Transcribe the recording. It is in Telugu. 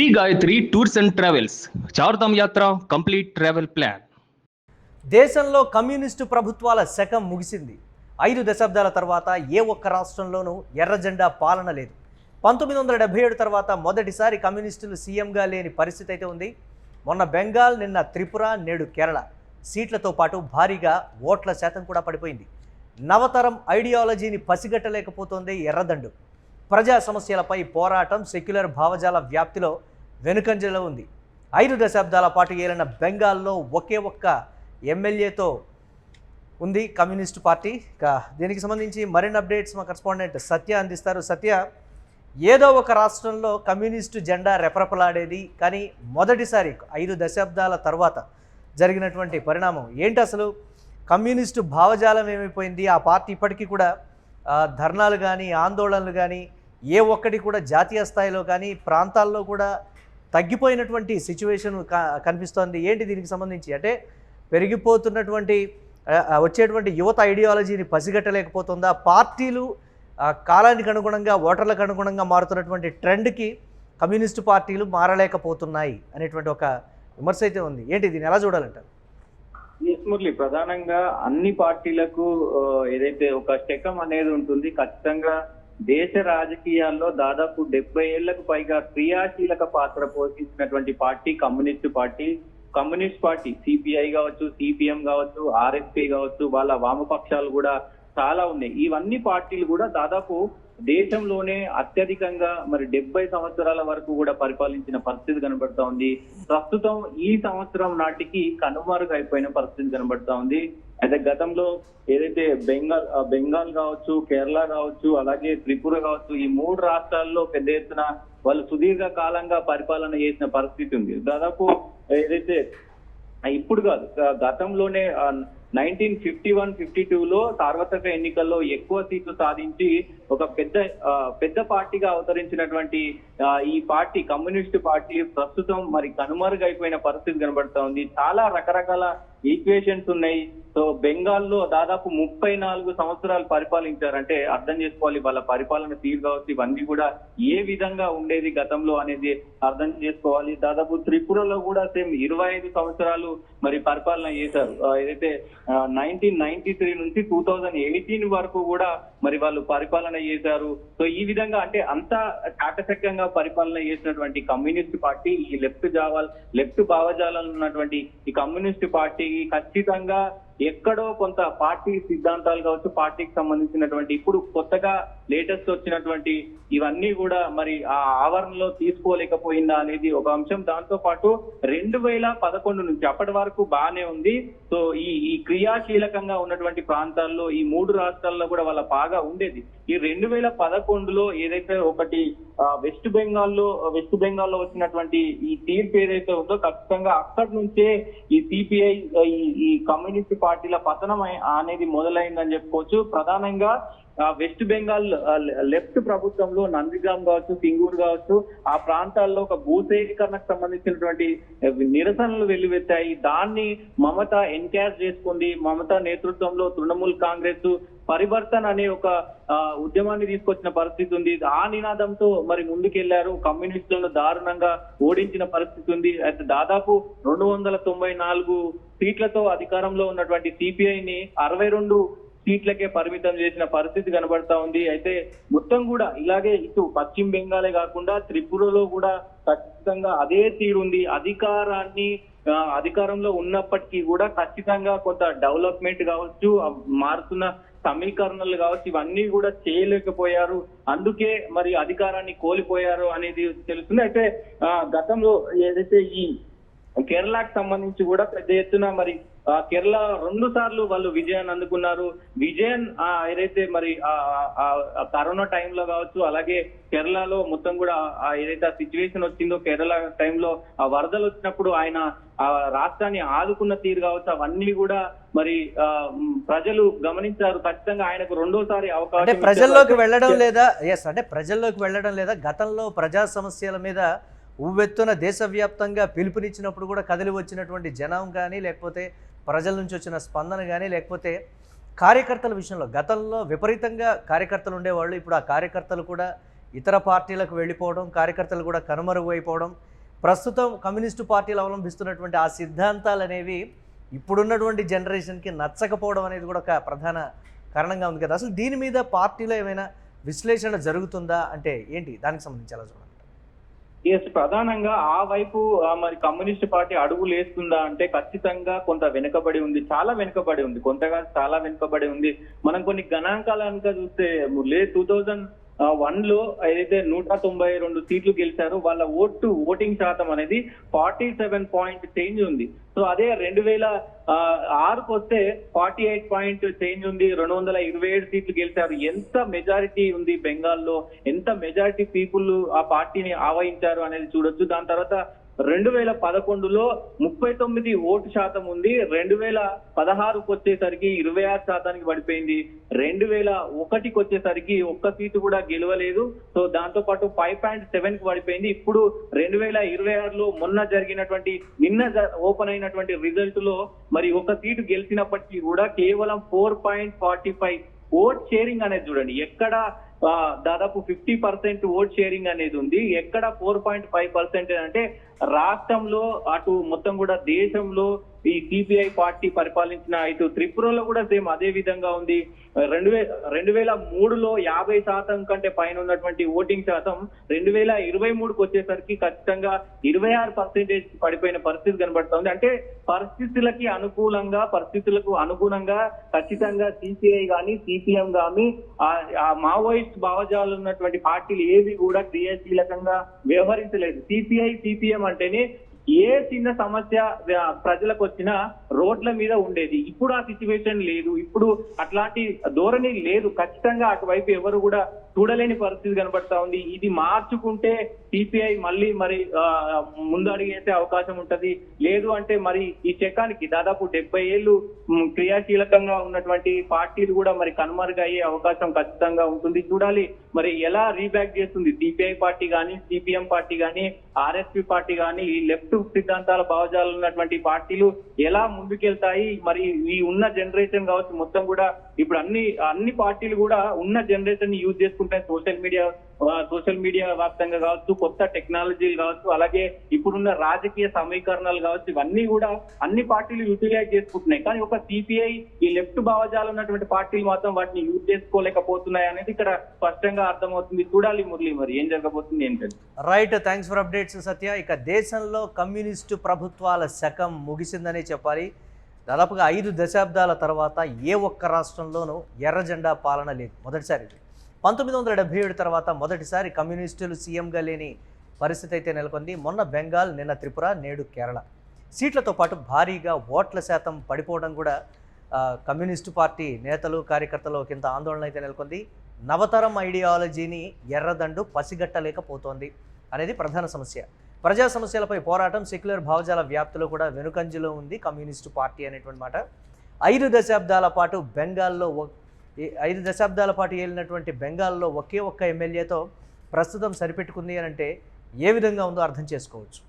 Shri Gayatri tours and travels Chardham Yatra complete travel plan. దేశంలో కమ్యూనిస్టు ప్రభుత్వాల శకం ముగిసింది. 5 దశాబ్దాల తర్వాత ఏ ఒక్క రాష్ట్రంలోనూ ఎర్ర జెండా పాలన లేదు. 1977 తర్వాత మొదటిసారి కమ్యూనిస్టులు సీఎంగా లేని పరిస్థితి అయితే ఉంది. మొన్న బెంగాల్, నిన్న త్రిపుర, నేడు కేరళ. సీట్లతో పాటు భారీగా ఓట్ల శాతం కూడా పడిపోయింది. నవతరం ఐడియాలజీని పసిగట్టలేకపోతోంది ఎర్రదండు. ప్రజా సమస్యలపై పోరాటం సెక్యులర్ భావజాల వ్యాప్తిలో వెనుకంజలో ఉంది. 5 దశాబ్దాల పాటు ఏలిన బెంగాల్లో ఒకే ఒక్క ఎమ్మెల్యేతో ఉంది కమ్యూనిస్టు పార్టీ. ఇక దీనికి సంబంధించి మరిన్ని అప్డేట్స్ మా కరెస్పాండెంట్ సత్య అందిస్తారు. సత్య, ఏదో ఒక రాష్ట్రంలో కమ్యూనిస్టు జెండా రెపరెపలాడేది, కానీ మొదటిసారి 5 దశాబ్దాల తర్వాత జరిగినటువంటి పరిణామం ఏంటి? అసలు కమ్యూనిస్టు భావజాలం ఏమైపోయింది? ఆ పార్టీ ఇప్పటికీ కూడా ధర్నాలు కానీ ఆందోళనలు కానీ ఏ ఒక్కటి కూడా జాతీయ స్థాయిలో కానీ ప్రాంతాల్లో కూడా తగ్గిపోయినటువంటి సిచ్యువేషన్ కనిపిస్తోంది. ఏంటి దీనికి సంబంధించి? అంటే పెరిగిపోతున్నటువంటి వచ్చేటువంటి యువత ఐడియాలజీని పసిగట్టలేకపోతుందా? పార్టీలు కాలానికి అనుగుణంగా, ఓటర్లకు అనుగుణంగా మారుతున్నటువంటి ట్రెండ్కి కమ్యూనిస్టు పార్టీలు మారలేకపోతున్నాయి అనేటువంటి ఒక విమర్శ అయితే ఉంది. ఏంటి దీన్ని ఎలా చూడాలంటారు? మురళి, ప్రధానంగా అన్ని పార్టీలకు ఏదైతే ఒక శకం అనేది ఉంటుంది, ఖచ్చితంగా దేశ రాజకీయాల్లో దాదాపు 70 ఏళ్లకు పైగా క్రియాశీలక పాత్ర పోషించినటువంటి పార్టీ కమ్యూనిస్ట్ పార్టీ సిపిఐ కావచ్చు, సిపిఎం కావచ్చు, ఆర్ఎస్పీ కావచ్చు, వాళ్ళ వామపక్షాలు కూడా చాలా ఉన్నాయి. ఇవన్నీ పార్టీలు కూడా దాదాపు దేశంలోనే అత్యధికంగా మరి 70 సంవత్సరాల వరకు కూడా పరిపాలించిన పరిస్థితి కనబడతా ఉంది. ప్రస్తుతం ఈ సంవత్సరం నాటికి కనుమరుగైపోయిన పరిస్థితి కనబడతా ఉంది. అయితే గతంలో ఏదైతే బెంగాల్ కావచ్చు, కేరళ కావచ్చు, అలాగే త్రిపుర కావచ్చు, ఈ 3 రాష్ట్రాల్లో పెద్ద ఎత్తున వాళ్ళు సుదీర్ఘ కాలంగా పరిపాలన చేసిన పరిస్థితి ఉంది. దాదాపు ఏదైతే ఇప్పుడు కాదు, గతంలోనే 1951-52లో సార్వత్రిక ఎన్నికల్లో ఎక్కువ సీట్లు సాధించి ఒక పెద్ద పార్టీగా అవతరించినటువంటి ఈ పార్టీ కమ్యూనిస్ట్ పార్టీ ప్రస్తుతం మరి కనుమరుగైపోయిన పరిస్థితి కనబడతా ఉంది. చాలా రకరకాల ఈక్వేషన్స్ ఉన్నాయి. సో బెంగాల్లో దాదాపు 34 సంవత్సరాలు పరిపాలించారంటే అర్థం చేసుకోవాలి వాళ్ళ పరిపాలన తీరు కావచ్చు, ఇవన్నీ కూడా ఏ విధంగా ఉండేది గతంలో అనేది అర్థం చేసుకోవాలి. దాదాపు త్రిపురలో కూడా సేమ్ 25 సంవత్సరాలు మరి పరిపాలన చేశారు. ఏదైతే 1993 నుంచి 2018 వరకు కూడా మరి వాళ్ళు పరిపాలన చేశారు. సో ఈ విధంగా అంటే అంత చాకచక్యంగా పరిపాలన చేసినటువంటి కమ్యూనిస్ట్ పార్టీ, ఈ లెఫ్ట్ భావజాలంలో ఉన్నటువంటి ఈ కమ్యూనిస్ట్ పార్టీ ఖచ్చితంగా ఎక్కడో కొంత పార్టీ సిద్ధాంతాలు కావచ్చు, పార్టీకి సంబంధించినటువంటి ఇప్పుడు కొత్తగా లేటెస్ట్ వచ్చినటువంటి ఇవన్నీ కూడా మరి ఆ ఆవరణలో తీసుకోలేకపోయిందా అనేది ఒక అంశం. దాంతో పాటు 2011 నుంచి అప్పటి వరకు బాగానే ఉంది. సో ఈ క్రియాశీలకంగా ఉన్నటువంటి ప్రాంతాల్లో ఈ 3 రాష్ట్రాల్లో కూడా వాళ్ళ బాగా ఉండేది. ఈ 2011లో ఏదైతే ఒకటి వెస్ట్ బెంగాల్లో వచ్చినటువంటి ఈ తీర్పు ఏదైతే ఉందో ఖచ్చితంగా అక్కడి నుంచే ఈ సిపిఐ ఈ కమ్యూనిస్ట్ పార్టీల పతనం అనేది మొదలైందని చెప్పుకోవచ్చు. ప్రధానంగా వెస్ట్ బెంగాల్ లెఫ్ట్ ప్రభుత్వంలో నందిగాం కావచ్చు, సింగూర్ కావచ్చు, ఆ ప్రాంతాల్లో ఒక భూసేకరణకు సంబంధించినటువంటి నిరసనలు వెల్లువెత్తాయి. దాన్ని మమత ఎన్కాష్ చేసుకుంది. మమత నేతృత్వంలో తృణమూల్ కాంగ్రెస్ పరివర్తన అనే ఒక ఉద్యమాన్ని తీసుకొచ్చిన పరిస్థితి ఉంది. ఆ నినాదంతో మరి ముందుకెళ్లారు. కమ్యూనిస్టులను దారుణంగా ఓడించిన పరిస్థితి ఉంది. అయితే దాదాపు 294 సీట్లతో అధికారంలో ఉన్నటువంటి సిపిఐని 62 సీట్లకే పరిమితం చేసిన పరిస్థితి కనబడతా ఉంది. అయితే మొత్తం కూడా ఇలాగే ఇటు పశ్చిమ బెంగాలే కాకుండా త్రిపురలో కూడా ఖచ్చితంగా అదే తీరుంది. అధికారంలో ఉన్నప్పటికీ కూడా ఖచ్చితంగా కొంత డెవలప్మెంట్ కావచ్చు, మారుతున్న సమీకరణలు కావచ్చు, ఇవన్నీ కూడా చేయలేకపోయారు. అందుకే మరి అధికారాన్ని కోల్పోయారు అనేది తెలుస్తుంది. అయితే గతంలో ఏదైతే ఈ కేరళకు సంబంధించి కూడా పెద్ద ఎత్తున మరి కేరళ 2 సార్లు వాళ్ళు విజయాన్ని అందుకున్నారు. ఏదైతే మరి కరోనా టైంలో కావచ్చు, అలాగే కేరళలో మొత్తం కూడా ఏదైతే సిచ్యువేషన్ వచ్చిందో కేరళ టైంలో ఆ వరదలు వచ్చినప్పుడు ఆయన ఆ రాష్ట్రాన్ని ఆదుకున్న తీరు కావచ్చు, అవన్నీ కూడా మరి ప్రజలు గమనించారు. ఖచ్చితంగా ఆయనకు 2వ అవకాశం ప్రజల్లోకి వెళ్ళడం లేదా? అంటే ప్రజల్లోకి వెళ్ళడం లేదా? గతంలో ప్రజా సమస్యల మీద ఉవ్వెత్తున దేశవ్యాప్తంగా పిలుపునిచ్చినప్పుడు కూడా కదిలి వచ్చినటువంటి జనం కానీ, లేకపోతే ప్రజల నుంచి వచ్చిన స్పందన కానీ, లేకపోతే కార్యకర్తల విషయంలో గతంలో విపరీతంగా కార్యకర్తలు ఉండేవాళ్ళు. ఇప్పుడు ఆ కార్యకర్తలు కూడా ఇతర పార్టీలకు వెళ్ళిపోవడం, కార్యకర్తలు కూడా కనుమరుగైపోవడం, ప్రస్తుతం కమ్యూనిస్టు పార్టీలు అవలంబిస్తున్నటువంటి ఆ సిద్ధాంతాలు అనేవి ఇప్పుడున్నటువంటి జనరేషన్కి నచ్చకపోవడం అనేది కూడా ఒక ప్రధాన కారణంగా ఉంది కదా. అసలు దీని మీద పార్టీలో ఏమైనా విశ్లేషణ జరుగుతుందా అంటే ఏంటి, దానికి సంబంధించి ఎలా చూడాలి? ప్రధానంగా ఆ వైపు మరి కమ్యూనిస్ట్ పార్టీ అడుగులు వేస్తుందా అంటే ఖచ్చితంగా కొంత వెనుకబడి ఉంది, చాలా వెనుకబడి ఉంది, కొంతగా చాలా వెనుకబడి ఉంది. మనం కొన్ని గణాంకాలు కనుక చూస్తే 2001లో ఏదైతే 192 సీట్లు గెలిచారో వాళ్ళ ఓటింగ్ శాతం అనేది 47 పాయింట్ చేంజ్ ఉంది. సో అదే 2006కు వస్తే 48 పాయింట్ చేంజ్ ఉంది, 227 సీట్లు గెలిచారు. ఎంత మెజారిటీ ఉంది బెంగాల్లో, ఎంత మెజారిటీ పీపుల్ ఆ పార్టీని ఆవహించారు అనేది చూడొచ్చు. దాని తర్వాత 2011లో 39 ఓటు శాతం ఉంది, 2016కు వచ్చేసరికి 26 శాతానికి పడిపోయింది, 2001కి వచ్చేసరికి ఒక్క సీటు కూడా గెలవలేదు. సో దాంతో పాటు 5.7కి పడిపోయింది. ఇప్పుడు 2026లో నిన్న ఓపెన్ అయినటువంటి రిజల్ట్ లో మరి ఒక సీటు గెలిచినప్పటికీ కూడా కేవలం 4.45 ఓట్ షేరింగ్ అనేది చూడండి, ఎక్కడ దాదాపు 50% ఓట్ షేరింగ్ అనేది ఉంది, ఎక్కడ 4.5% అంటే రాష్ట్రంలో అటు మొత్తం కూడా దేశంలో ఈ సిపిఐ పార్టీ పరిపాలించిన ఇటు త్రిపురలో కూడా సేమ్ అదే విధంగా ఉంది. 2003లో 50% కంటే పైన ఉన్నటువంటి ఓటింగ్ శాతం 2023కు వచ్చేసరికి ఖచ్చితంగా 26% పడిపోయిన పరిస్థితి కనబడుతోంది. అంటే పరిస్థితులకు అనుగుణంగా ఖచ్చితంగా సిపిఐ కానీ సిపిఎం కానీ ఆ మావోయిస్ట్ భావజాలు ఉన్నటువంటి పార్టీలు ఏవి కూడా క్రియాశీలకంగా వ్యవహరించలేదు. సిపిఎం అంటేనే ఏ చిన్న సమస్య ప్రజలకు వచ్చినా రోడ్ల మీద ఉండేది. ఇప్పుడు ఆ సిచ్యువేషన్ లేదు, ఇప్పుడు అట్లాంటి ధోరణి లేదు. ఖచ్చితంగా అటువైపు ఎవరు కూడా చూడలేని పరిస్థితి కనబడతా ఉంది. ఇది మార్చుకుంటే సిపిఐ మళ్ళీ మరి ముందు అడిగేసే అవకాశం ఉంటది, లేదు అంటే మరి ఈ చక్రానికి దాదాపు 70 ఏళ్ళు క్రియాశీలకంగా ఉన్నటువంటి పార్టీలు కూడా మరి కనుమరుగయ్యే అవకాశం ఖచ్చితంగా ఉంటుంది. చూడాలి మరి ఎలా రీబ్యాక్ చేస్తుంది సిపిఐ పార్టీ కానీ, సిపిఎం పార్టీ కానీ, ఆర్ఎస్పీ పార్టీ కానీ, ఈ లెఫ్ట్ సిద్ధాంతాల భావజాలు ఉన్నటువంటి పార్టీలు ఎలా ముందుకెళ్తాయి. మరి ఈ ఉన్న జనరేషన్ కావచ్చు, మొత్తం కూడా ఇప్పుడు అన్ని పార్టీలు కూడా ఉన్న జనరేషన్ ని యూజ్ చేసుకుంటాయి. సోషల్ మీడియా వ్యాప్తంగా కావచ్చు, కొత్త టెక్నాలజీలు కావచ్చు, అలాగే ఇప్పుడున్న రాజకీయ సమీకరణాలు కావచ్చు, ఇవన్నీ కూడా అన్ని పార్టీలు యూటిలైజ్ చేసుకుంటున్నాయి. కానీ ఒక సిపిఐ ఈ లెఫ్ట్ భావజాలు ఉన్నటువంటి పార్టీలు మాత్రం వాటిని యూజ్ చేసుకోలేకపోతున్నాయి అనేది ఇక్కడ స్పష్టంగా అర్థమవుతుంది. చూడాలి మురళి మరి ఏం జరగబోతుంది ఏంటంటే. రైట్, థ్యాంక్స్ ఫర్ అప్డేట్స్ సత్య. ఇక దేశంలో కమ్యూనిస్టు ప్రభుత్వాల శకం ముగిసిందనే చెప్పాలి. దాదాపుగా 5 దశాబ్దాల తర్వాత ఏ ఒక్క రాష్ట్రంలోనూ ఎర్ర జెండా పాలన లేదు. మొదటిసారి 1977 తర్వాత మొదటిసారి కమ్యూనిస్టులు సీఎంగా లేని పరిస్థితి అయితే నెలకొంది. మొన్న బెంగాల్, నిన్న త్రిపుర, నేడు కేరళ. సీట్లతో పాటు భారీగా ఓట్ల శాతం పడిపోవడం కూడా కమ్యూనిస్టు పార్టీ నేతలు, కార్యకర్తలు కింద ఆందోళన అయితే నెలకొంది. నవతరం ఐడియాలజీని ఎర్రదండు పసిగట్టలేకపోతోంది అనేది ప్రధాన సమస్య. ప్రజా సమస్యలపై పోరాటం, సెక్యులర్ భావజాల వ్యాప్తిలో కూడా వెనుకంజలో ఉంది కమ్యూనిస్టు పార్టీ అనేటువంటి మాట. 5 దశాబ్దాల పాటు ఏలినటువంటి బెంగాల్లో ఒకే ఒక్క ఎమ్మెల్యేతో ప్రస్తుతం సరిపెట్టుకుంది అని అంటే ఏ విధంగా ఉందో అర్థం చేసుకోవచ్చు.